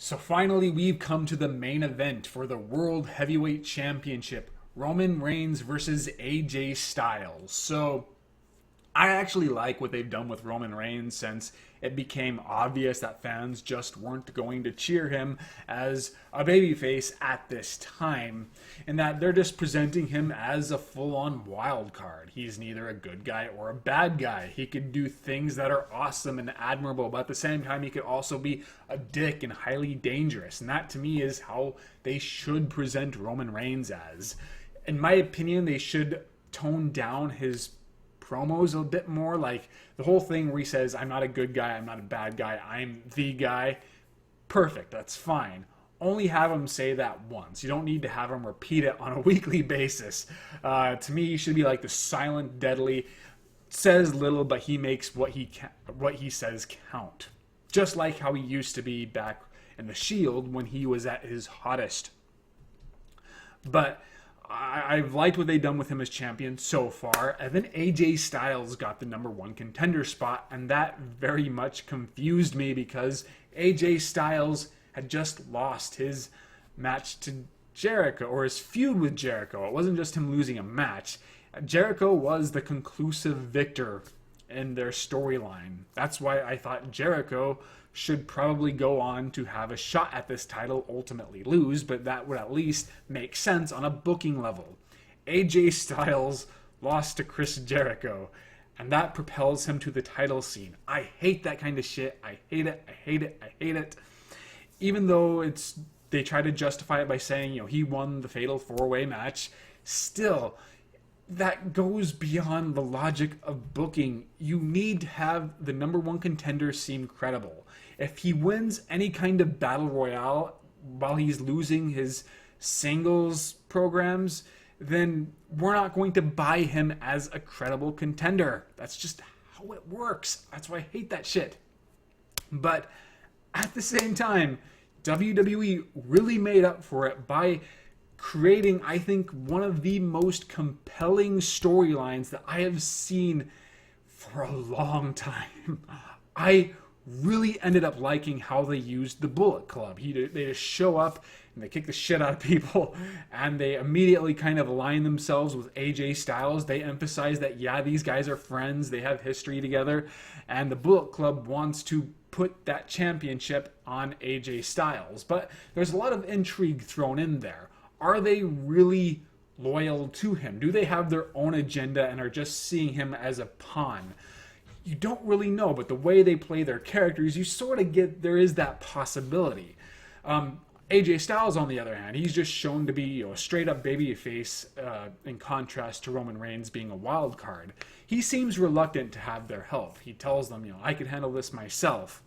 So finally, we've come to the main event for the World Heavyweight Championship. Roman Reigns versus AJ Styles. So I actually like what they've done with Roman Reigns since it became obvious that fans just weren't going to cheer him as a babyface at this time, and that they're just presenting him as a full-on wild card. He's neither a good guy or a bad guy. He could do things that are awesome and admirable, but at the same time he could also be a dick and highly dangerous, and that to me is how they should present Roman Reigns as. In my opinion, they should tone down his promos a bit more, like the whole thing where he says, I'm not a good guy, I'm not a bad guy, I'm the guy. Perfect, that's fine. Only have him say that once. You don't need to have him repeat it on a weekly basis. To me, he should be like the silent, deadly, says little, but he makes what he says count. Just like how he used to be back in the Shield when he was at his hottest. But I've liked what they've done with him as champion so far. And then AJ Styles got the #1 contender spot, and that very much confused me because AJ Styles had just lost his match to Jericho, or his feud with Jericho. It wasn't just him losing a match. Jericho was the conclusive victor in their storyline. That's why I thought Jericho should probably go on to have a shot at this title, ultimately lose, but that would at least make sense on a booking level. AJ Styles lost to Chris Jericho, and that propels him to the title scene. I hate that kind of shit. I hate it. I hate it. I hate it. Even though they try to justify it by saying, he won the fatal 4-way match, still, that goes beyond the logic of booking. You need to have the #1 contender seem credible. If he wins any kind of battle royale while he's losing his singles programs, then we're not going to buy him as a credible contender. That's just how it works. That's why I hate that shit. But at the same time, WWE really made up for it by creating, I think, one of the most compelling storylines that I have seen for a long time. I really ended up liking how they used the Bullet Club. They just show up and they kick the shit out of people, and they immediately kind of align themselves with AJ Styles. They emphasize that, these guys are friends, they have history together, and the Bullet Club wants to put that championship on AJ Styles. But there's a lot of intrigue thrown in there. Are they really loyal to him? Do they have their own agenda and are just seeing him as a pawn? You don't really know, but the way they play their characters, you sort of get there is that possibility. AJ Styles, on the other hand, he's just shown to be a straight-up babyface in contrast to Roman Reigns being a wild card. He seems reluctant to have their help. He tells them, I can handle this myself.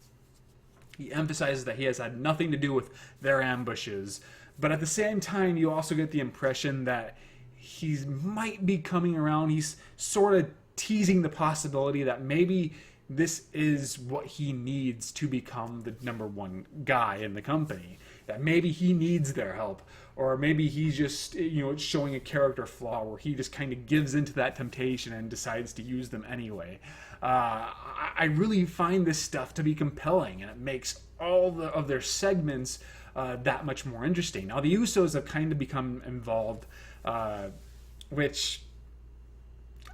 He emphasizes that he has had nothing to do with their ambushes. But at the same time, you also get the impression that he might be coming around. He's sort of teasing the possibility that maybe this is what he needs to become the #1 guy in the company. That maybe he needs their help. Or maybe he's just, it's showing a character flaw where he just kind of gives into that temptation and decides to use them anyway. I really find this stuff to be compelling, and it makes all of their segments that much more interesting. Now, the Usos have kind of become involved, which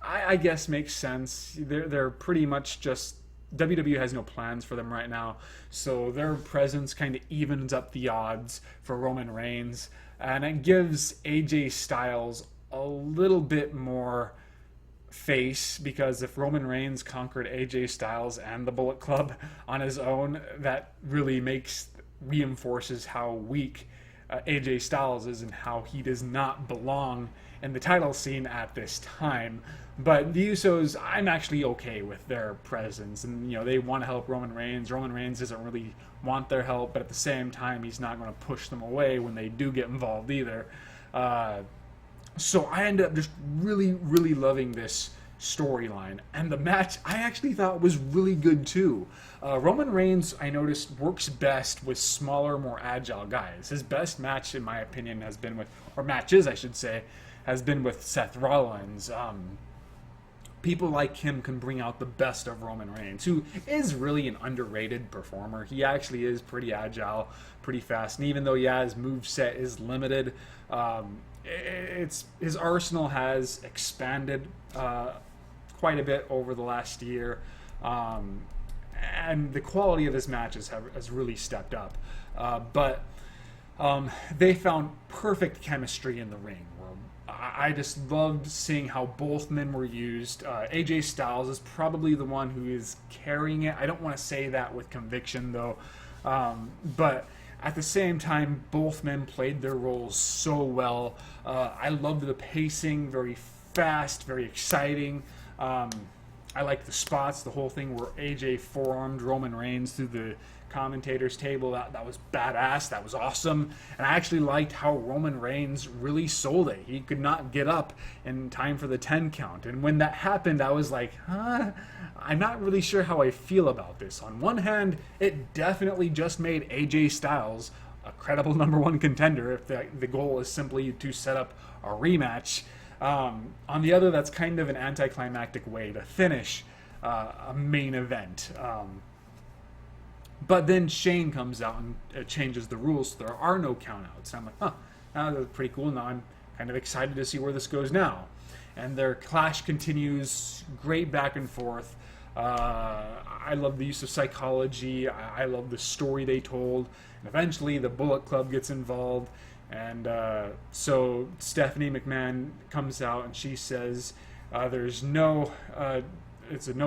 I guess makes sense. They're pretty much just, WWE has no plans for them right now, so their presence kind of evens up the odds for Roman Reigns, and it gives AJ Styles a little bit more face, because if Roman Reigns conquered AJ Styles and the Bullet Club on his own, that really reinforces how weak AJ Styles is and how he does not belong in the title scene at this time. But the Usos, I'm actually okay with their presence, and they want to help Roman Reigns. Roman Reigns doesn't really want their help, but at the same time, he's not going to push them away when they do get involved either. So I ended up just really, really loving this storyline. And the match, I actually thought was really good too. Roman Reigns, I noticed, works best with smaller, more agile guys. His best match, in my opinion, has been with Seth Rollins. people like him can bring out the best of Roman Reigns, who is really an underrated performer. He actually is pretty agile, pretty fast, and even though his moveset is limited, his arsenal has expanded quite a bit over the last year, and the quality of his matches has really stepped up. But they found perfect chemistry in the ring. I just loved seeing how both men were used. AJ Styles is probably the one who is carrying it. I don't want to say that with conviction, though. But at the same time, both men played their roles so well. I loved the pacing, very fast, very exciting. I liked the spots, the whole thing where AJ forearmed Roman Reigns through the commentator's table. That was badass. That was awesome. And I actually liked how Roman Reigns really sold it. He could not get up in time for the 10 count. And when that happened, I was like, I'm not really sure how I feel about this. On one hand, it definitely just made AJ Styles a credible number one contender if the goal is simply to set up a rematch. On the other, that's kind of an anticlimactic way to finish a main event. But then Shane comes out and changes the rules so there are no countouts. And I'm like, that's pretty cool. Now I'm kind of excited to see where this goes now. And their clash continues, great back and forth. I love the use of psychology. I love the story they told. And eventually the Bullet Club gets involved. And so Stephanie McMahon comes out and she says it's a no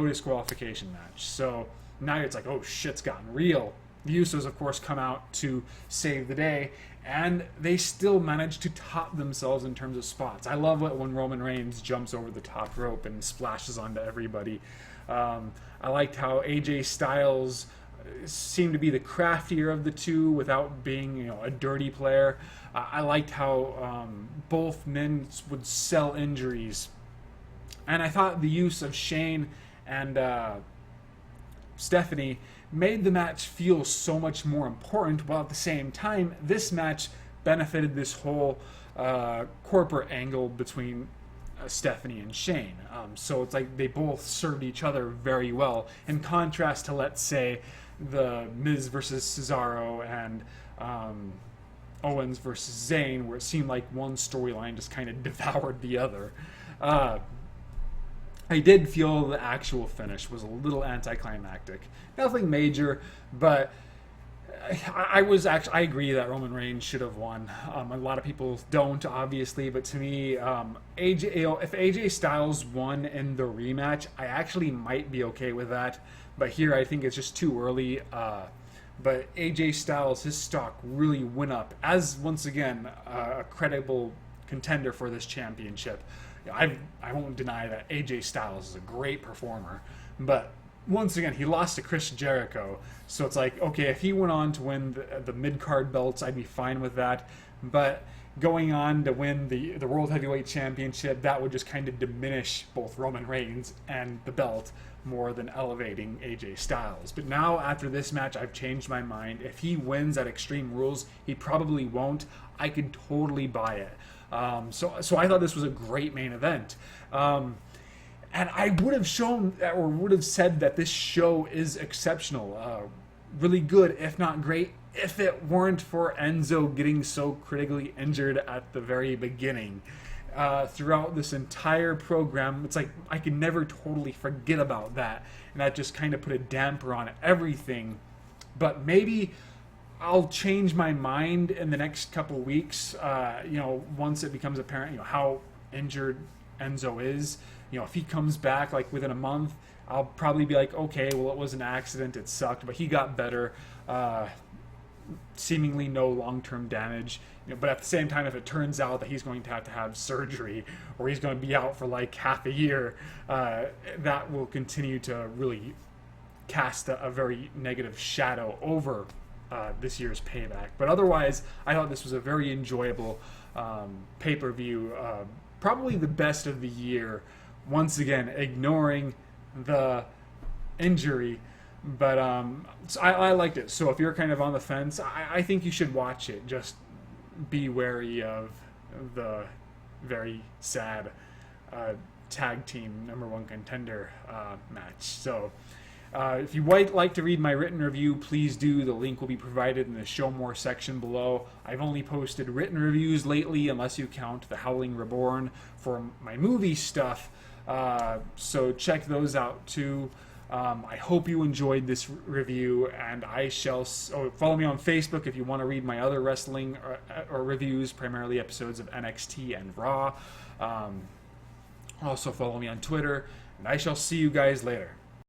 disqualification match. So now it's like, oh, shit's gotten real. The Usos, of course, come out to save the day, and they still manage to top themselves in terms of spots. I love it when Roman Reigns jumps over the top rope and splashes onto everybody. I liked how AJ Styles seemed to be the craftier of the two without being, a dirty player. I liked how both men would sell injuries. And I thought the use of Shane and Stephanie made the match feel so much more important, while at the same time, this match benefited this whole corporate angle between Stephanie and Shane. So it's like they both served each other very well, in contrast to, let's say, the Miz versus Cesaro and Owens versus Zayn, where it seemed like one storyline just kind of devoured the other. I did feel the actual finish was a little anticlimactic. Nothing major, but I agree that Roman Reigns should have won. A lot of people don't, obviously, but to me, if AJ Styles won in the rematch, I actually might be okay with that. But here, I think it's just too early. But AJ Styles, his stock really went up as, once again, a credible contender for this championship. I won't deny that AJ Styles is a great performer, but once again, he lost to Chris Jericho, so it's like, okay, if he went on to win the mid-card belts, I'd be fine with that, but going on to win the World Heavyweight Championship, that would just kind of diminish both Roman Reigns and the belt more than elevating AJ Styles. But now, after this match, I've changed my mind. If he wins at Extreme Rules, he probably won't. I could totally buy it. So I thought this was a great main event. And I would have said that this show is exceptional. Really good, if not great, if it weren't for Enzo getting so critically injured at the very beginning. Throughout this entire program, it's like I could never totally forget about that. And that just kind of put a damper on everything. But maybe I'll change my mind in the next couple weeks, once it becomes apparent, how injured Enzo is. If he comes back like within a month, I'll probably be like, okay, well, it was an accident, it sucked, but he got better. Seemingly no long-term damage. But at the same time, if it turns out that he's going to have surgery, or he's going to be out for like half a year, that will continue to really cast a very negative shadow over this year's Payback. But otherwise, I thought this was a very enjoyable pay-per-view, probably the best of the year. Once again, ignoring the injury, but so I liked it. So if you're kind of on the fence, I think you should watch it. Just be wary of the very sad tag team number one contender match. So if you would like to read my written review, please do. The link will be provided in the Show More section below. I've only posted written reviews lately, unless you count The Howling Reborn for my movie stuff. So check those out too. I hope you enjoyed this review, and I shall follow me on Facebook if you want to read my other wrestling or reviews, primarily episodes of NXT and Raw. Also follow me on Twitter, and I shall see you guys later.